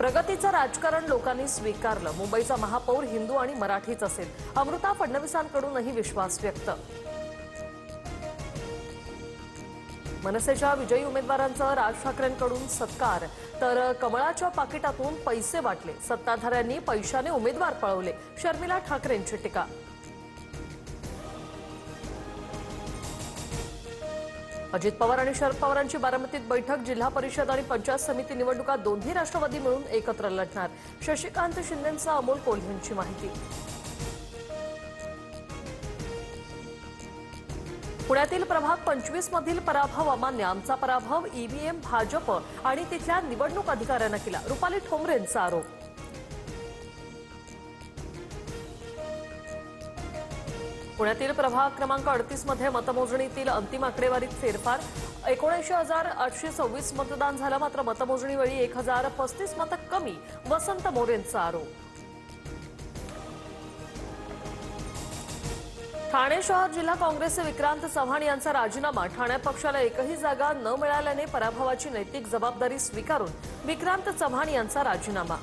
प्रगतीचं राजकारण लोकांनी स्वीकारलं। मुंबईचा महापौर हिंदू आणि मराठीच असेल, अमृता फडणवीसांकडूनही विश्वास व्यक्त। मनसेच्या विजयी उमेदवारांचा राज ठाकरेंकडून सत्कार, तर कमळाच्या पाकिटातून पैसे वाटले, सत्ताधाऱ्यांनी पैशाने उमेदवार पळवले, शर्मिला ठाकरेंची टीका। अजित पवार आणि शरद पवारांची बारामतीत बैठक, जिल्हा परिषद आणि पंचायत समिती निवडणुका दोन्ही राष्ट्रवादी मिळून एकत्र लढणार, शशिकांत शिंदेंचा अमोल कोल्हेंची माहिती। पुण्यातील प्रभाग 25 मधील पराभव अमान्य, आमचा पराभव ईव्हीएम भाजप आणि तिथल्या निवडणूक अधिकाऱ्यांना केला, रुपाली ठोंबरेंचा आरोप। पुण्यातील प्रभाग क्रमांक 38 मध्ये मतमोजणीतील अंतिम आकडेवारीत फेरफार, 79,826 मतदान झालं, मात्र मतमोजणीवेळी 1,035 मतं कमी, वसंत मोरेंचा आरोप। ठाणे शहर जिल्हा काँग्रेसचे विक्रांत चव्हाण यांचा राजीनामा, ठाण्यात पक्षाला एकही जागा न मिळाल्याने पराभवाची नैतिक जबाबदारी स्वीकारून विक्रांत चव्हाण यांचा राजीनामा।